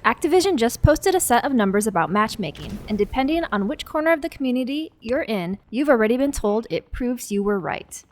Activision just posted a set of numbers about matchmaking, and depending on which corner of the community you're in, you've already been told it proves you were right.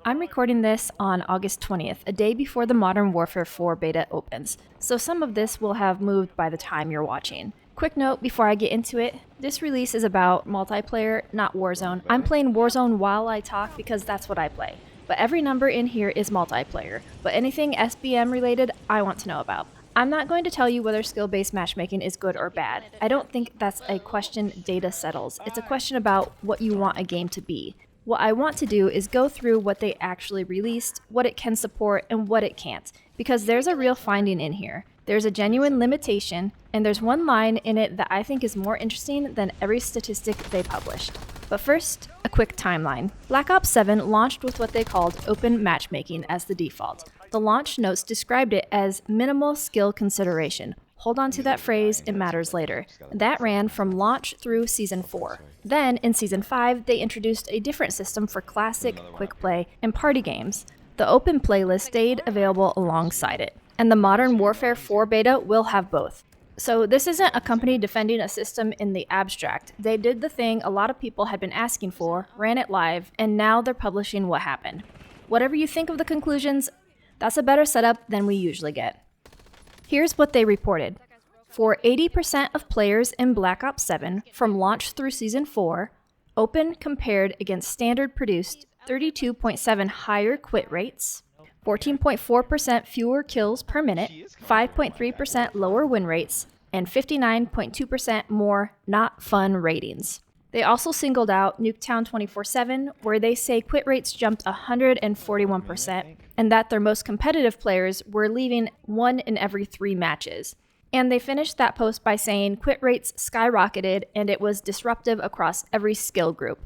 I'm recording this on August 20th, a day before the Modern Warfare 4 beta opens, so some of this will have moved by the time you're watching. Quick note before I get into it, this release is about multiplayer, not Warzone. I'm playing Warzone while I talk because that's what I play. But every number in here is multiplayer, but anything SBM related, I want to know about. I'm not going to tell you whether skill-based matchmaking is good or bad. I don't think that's a question data settles. It's a question about what you want a game to be. What I want to do is go through what they actually released, what it can support, and what it can't, because there's a real finding in here. There's a genuine limitation, and there's one line in it that I think is more interesting than every statistic they published. But first, a quick timeline. Black Ops 7 launched with what they called open matchmaking as the default. The launch notes described it as minimal skill consideration. Hold on to that phrase, it matters later. That ran from launch through Season 4. Then, in Season 5, they introduced a different system for classic, quick play, and party games. The open playlist stayed available alongside it. And the Modern Warfare 4 beta will have both. So this isn't a company defending a system in the abstract. They did the thing a lot of people had been asking for, ran it live, and now they're publishing what happened. Whatever you think of the conclusions, that's a better setup than we usually get. Here's what they reported. For 80% of players in Black Ops 7 from launch through Season 4, open compared against standard produced 32.7 higher quit rates, 14.4% fewer kills per minute, 5.3% lower win rates, and 59.2% more not fun ratings. They also singled out Nuketown 24/7, where they say quit rates jumped 141%, and that their most competitive players were leaving 1 in every 3 matches. And they finished that post by saying quit rates skyrocketed and it was disruptive across every skill group.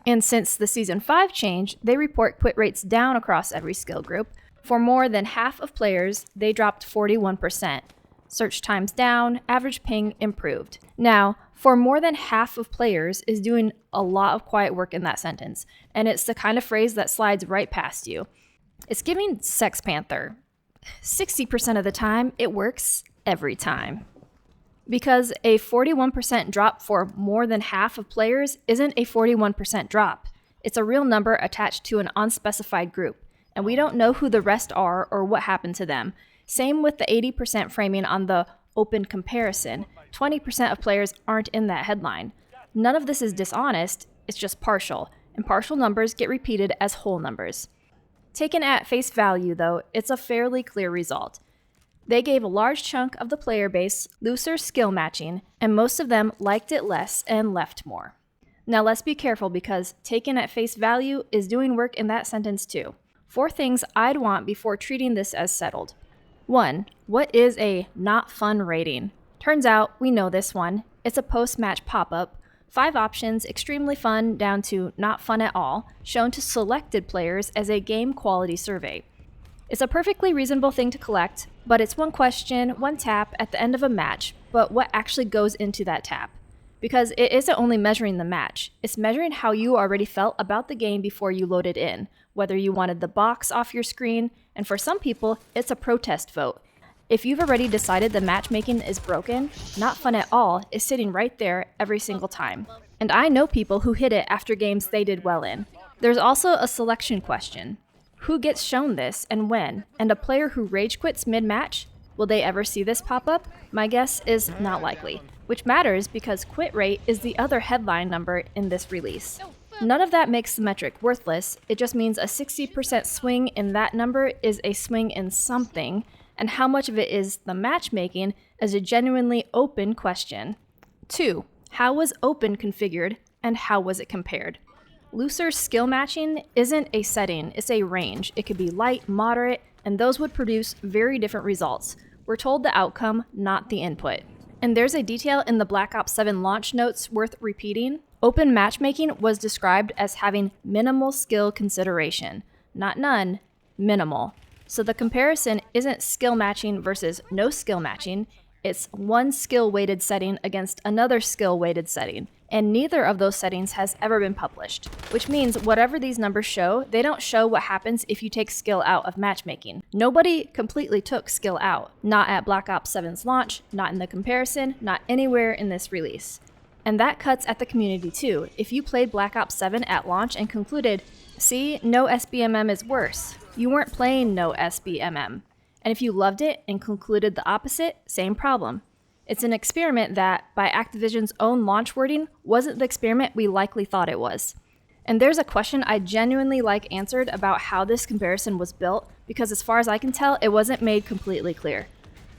And since the Season 5 change, they report quit rates down across every skill group. For more than half of players, they dropped 41%. Search times down, average ping improved. Now, for more than half of players is doing a lot of quiet work in that sentence, and it's the kind of phrase that slides right past you. It's giving Sex Panther. 60% of the time, it works every time. Because a 41% drop for more than half of players isn't a 41% drop. It's a real number attached to an unspecified group, and we don't know who the rest are or what happened to them. Same with the 80% framing on the open comparison. 20% of players aren't in that headline. None of this is dishonest, it's just partial, and partial numbers get repeated as whole numbers. Taken at face value, though, it's a fairly clear result. They gave a large chunk of the player base looser skill matching, and most of them liked it less and left more. Now let's be careful because taken at face value is doing work in that sentence too. 4 things I'd want before treating this as settled. 1. What is a not fun rating? Turns out we know this one. It's a post-match pop-up. 5 options, extremely fun down to not fun at all, shown to selected players as a game quality survey. It's a perfectly reasonable thing to collect, but it's one question, one tap at the end of a match, but what actually goes into that tap? Because it isn't only measuring the match, it's measuring how you already felt about the game before you loaded in, whether you wanted the box off your screen, and for some people, it's a protest vote. If you've already decided the matchmaking is broken, not fun at all is sitting right there every single time. And I know people who hit it after games they did well in. There's also a selection question. Who gets shown this and when? And a player who rage quits mid-match? Will they ever see this pop up? My guess is not likely, which matters because quit rate is the other headline number in this release. None of that makes the metric worthless, it just means a 60% swing in that number is a swing in something, and how much of it is the matchmaking is a genuinely open question. 2. How was open configured and how was it compared? Looser skill matching isn't a setting, it's a range. It could be light, moderate, and those would produce very different results. We're told the outcome, not the input. And there's a detail in the Black Ops 7 launch notes worth repeating. Open matchmaking was described as having minimal skill consideration. Not none, minimal. So the comparison isn't skill matching versus no skill matching, It's one skill-weighted setting against another skill-weighted setting, and neither of those settings has ever been published, which means whatever these numbers show, they don't show what happens if you take skill out of matchmaking. Nobody completely took skill out, not at Black Ops 7's launch, not in the comparison, not anywhere in this release. And that cuts at the community too. If you played Black Ops 7 at launch and concluded, see, no SBMM is worse, you weren't playing no SBMM. And if you loved it and concluded the opposite, same problem. It's an experiment that, by Activision's own launch wording, wasn't the experiment we likely thought it was. And there's a question I genuinely like answered about how this comparison was built, because as far as I can tell, it wasn't made completely clear.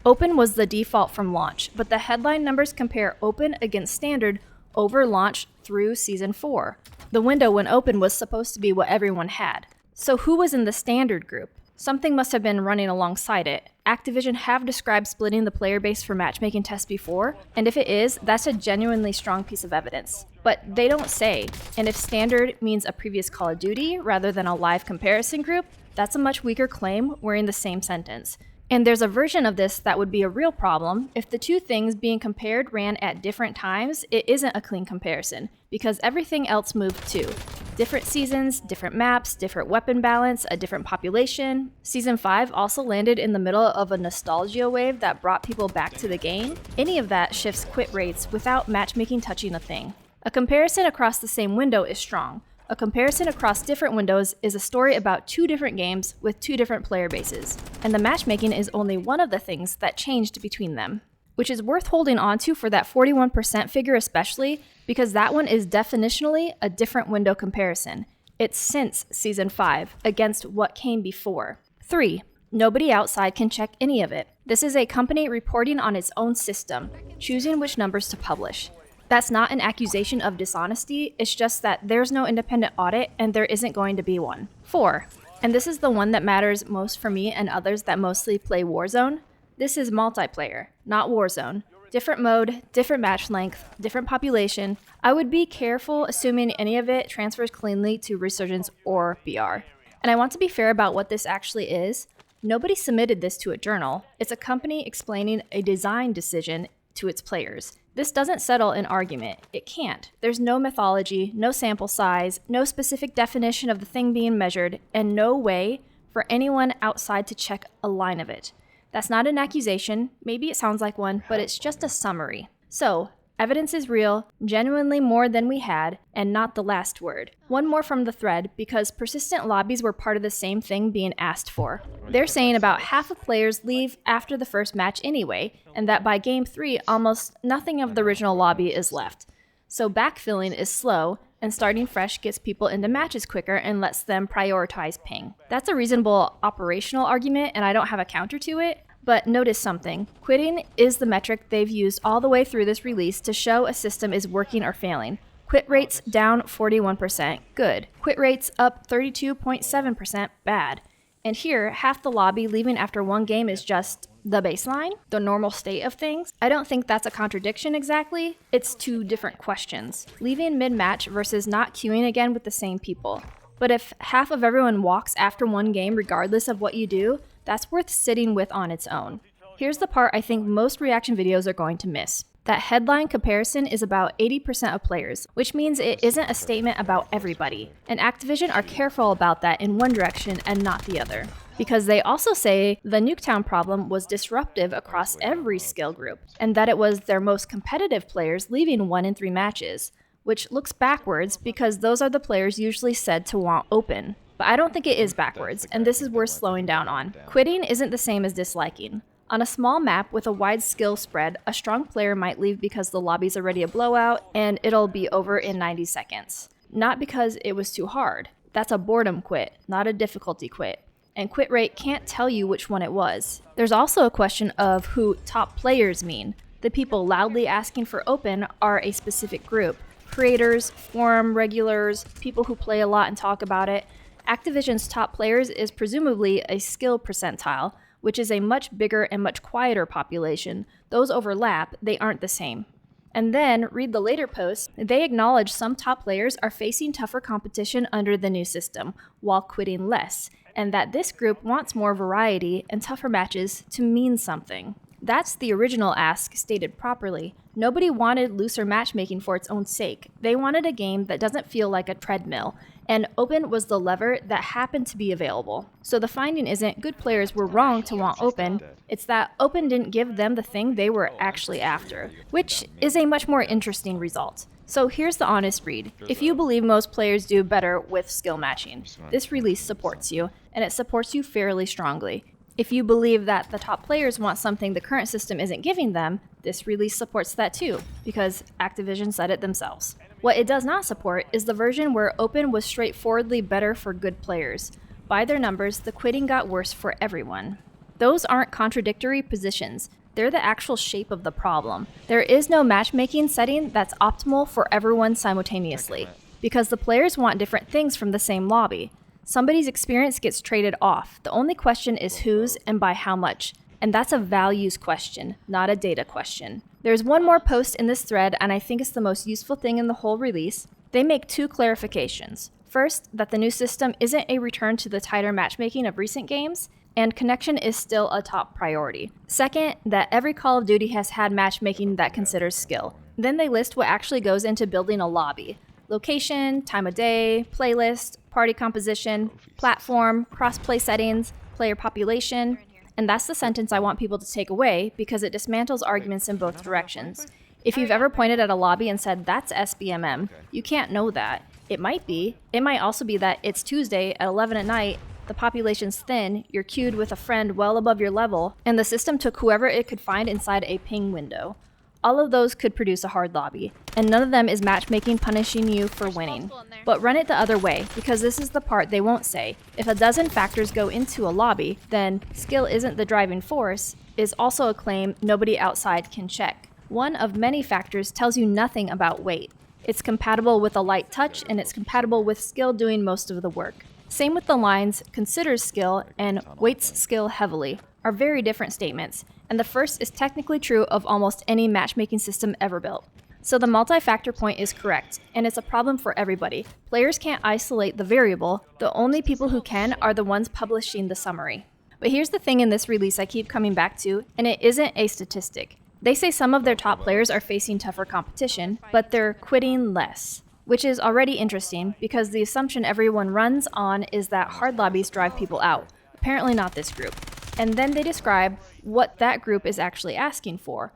Open was the default from launch, but the headline numbers compare open against standard over launch through Season 4. The window when open was supposed to be what everyone had. So who was in the standard group? Something must have been running alongside it. Activision have described splitting the player base for matchmaking tests before, and if it is, that's a genuinely strong piece of evidence. But they don't say, and if standard means a previous Call of Duty rather than a live comparison group, that's a much weaker claim wearing the same sentence. And there's a version of this that would be a real problem. If the two things being compared ran at different times, it isn't a clean comparison, because everything else moved too. Different seasons, different maps, different weapon balance, a different population. Season 5 also landed in the middle of a nostalgia wave that brought people back to the game. Any of that shifts quit rates without matchmaking touching a thing. A comparison across the same window is strong. A comparison across different windows is a story about two different games with two different player bases, and the matchmaking is only one of the things that changed between them, which is worth holding onto for that 41% figure especially, because that one is definitionally a different window comparison. It's since Season 5 against what came before. 3. Nobody outside can check any of it. This is a company reporting on its own system, choosing which numbers to publish. That's not an accusation of dishonesty, it's just that there's no independent audit and there isn't going to be one. 4. And this is the one that matters most for me and others that mostly play Warzone. This is multiplayer, not Warzone. Different mode, different match length, different population. I would be careful assuming any of it transfers cleanly to Resurgence or BR. And I want to be fair about what this actually is. Nobody submitted this to a journal. It's a company explaining a design decision to its players. This doesn't settle an argument. It can't. There's no mythology, no sample size, no specific definition of the thing being measured, and no way for anyone outside to check a line of it. That's not an accusation, maybe it sounds like one, but it's just a summary. So, evidence is real, genuinely more than we had, and not the last word. One more from the thread, because persistent lobbies were part of the same thing being asked for. They're saying about half of players leave after the first match anyway, and that by game 3, almost nothing of the original lobby is left. So backfilling is slow, and starting fresh gets people into matches quicker and lets them prioritize ping. That's a reasonable operational argument, and I don't have a counter to it. But notice something. Quitting is the metric they've used all the way through this release to show a system is working or failing. Quit rates down 41%, good. Quit rates up 32.7%, bad. And here, half the lobby leaving after one game is just the baseline, the normal state of things. I don't think that's a contradiction exactly. It's two different questions. Leaving mid-match versus not queuing again with the same people. But if half of everyone walks after one game regardless of what you do, that's worth sitting with on its own. Here's the part I think most reaction videos are going to miss. That headline comparison is about 80% of players, which means it isn't a statement about everybody. And Activision are careful about that in one direction and not the other. Because they also say the Nuketown problem was disruptive across every skill group, and that it was their most competitive players leaving 1 in 3 matches, which looks backwards because those are the players usually said to want open. But I don't think it is backwards, and this is worth slowing down on. Quitting isn't the same as disliking. On a small map with a wide skill spread, a strong player might leave because the lobby's already a blowout and it'll be over in 90 seconds. Not because it was too hard. That's a boredom quit, not a difficulty quit. And quit rate can't tell you which one it was. There's also a question of who top players mean. The people loudly asking for open are a specific group. Creators, forum regulars, people who play a lot and talk about it. Activision's top players is presumably a skill percentile, which is a much bigger and much quieter population. Those overlap, they aren't the same. And then, read the later posts, they acknowledge some top players are facing tougher competition under the new system, while quitting less, and that this group wants more variety and tougher matches to mean something. That's the original ask stated properly. Nobody wanted looser matchmaking for its own sake. They wanted a game that doesn't feel like a treadmill, and open was the lever that happened to be available. So the finding isn't good players were wrong to want open, it's that open didn't give them the thing they were actually after, which is a much more interesting result. So here's the honest read. If you believe most players do better with skill matching, this release supports you, and it supports you fairly strongly. If you believe that the top players want something the current system isn't giving them, this release supports that too, because Activision said it themselves. What it does not support is the version where open was straightforwardly better for good players. By their numbers, the quitting got worse for everyone. Those aren't contradictory positions. They're the actual shape of the problem. There is no matchmaking setting that's optimal for everyone simultaneously, because the players want different things from the same lobby. Somebody's experience gets traded off. The only question is whose and by how much. And that's a values question, not a data question. There's one more post in this thread, and I think it's the most useful thing in the whole release. They make two clarifications. First, that the new system isn't a return to the tighter matchmaking of recent games, and connection is still a top priority. Second, that every Call of Duty has had matchmaking that considers skill. Then they list what actually goes into building a lobby. Location, time of day, playlist, party composition, platform, cross-play settings, player population, and that's the sentence I want people to take away because it dismantles arguments in both directions. If you've ever pointed at a lobby and said, that's SBMM, you can't know that. It might be. It might also be that it's Tuesday at 11 at night, the population's thin, you're queued with a friend well above your level, and the system took whoever it could find inside a ping window. All of those could produce a hard lobby, and none of them is matchmaking punishing you for winning. But run it the other way, because this is the part they won't say. If a dozen factors go into a lobby, then skill isn't the driving force is also a claim nobody outside can check. One of many factors tells you nothing about weight. It's compatible with a light touch, and it's compatible with skill doing most of the work. Same with the lines considers skill and weights skill heavily are very different statements, and the first is technically true of almost any matchmaking system ever built. So the multi-factor point is correct, and it's a problem for everybody. Players can't isolate the variable, the only people who can are the ones publishing the summary. But here's the thing in this release I keep coming back to, and it isn't a statistic. They say some of their top players are facing tougher competition, but they're quitting less. Which is already interesting because the assumption everyone runs on is that hard lobbies drive people out. Apparently not this group. And then they describe what that group is actually asking for.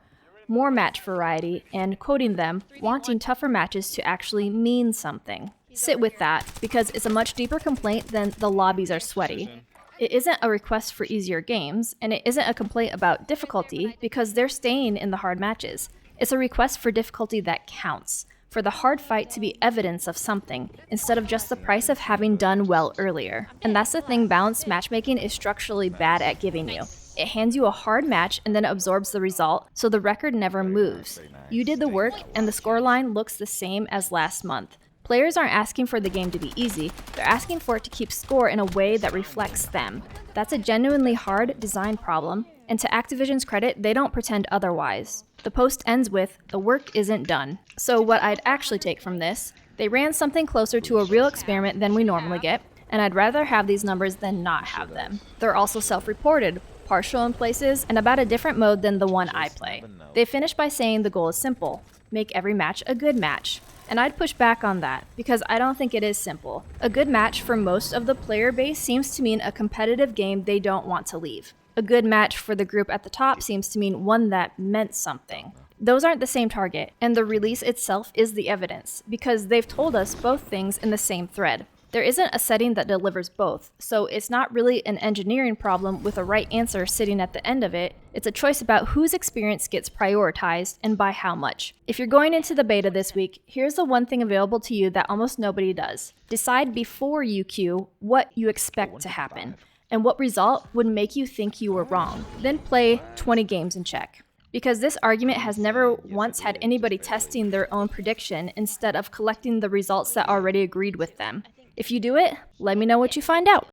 More match variety and, quoting them, wanting tougher matches to actually mean something. Sit with that because it's a much deeper complaint than the lobbies are sweaty. It isn't a request for easier games, and it isn't a complaint about difficulty because they're staying in the hard matches. It's a request for difficulty that counts. For the hard fight to be evidence of something, instead of just the price of having done well earlier. And that's the thing balanced matchmaking is structurally bad at giving you. It hands you a hard match and then absorbs the result, so the record never moves. You did the work, and the scoreline looks the same as last month. Players aren't asking for the game to be easy, they're asking for it to keep score in a way that reflects them. That's a genuinely hard design problem, and to Activision's credit, they don't pretend otherwise. The post ends with, the work isn't done. So what I'd actually take from this, they ran something closer to a real experiment than we normally get, and I'd rather have these numbers than not have them. They're also self-reported, partial in places, and about a different mode than the one I play. They finish by saying the goal is simple, make every match a good match. And I'd push back on that, because I don't think it is simple. A good match for most of the player base seems to mean a competitive game they don't want to leave. A good match for the group at the top seems to mean one that meant something. Those aren't the same target, and the release itself is the evidence, because they've told us both things in the same thread. There isn't a setting that delivers both, so it's not really an engineering problem with a right answer sitting at the end of it. It's a choice about whose experience gets prioritized and by how much. If you're going into the beta this week, here's the one thing available to you that almost nobody does. Decide before you queue what you expect to happen, and what result would make you think you were wrong. Then play 20 games and check. Because this argument has never once had anybody testing their own prediction instead of collecting the results that already agreed with them. If you do it, let me know what you find out.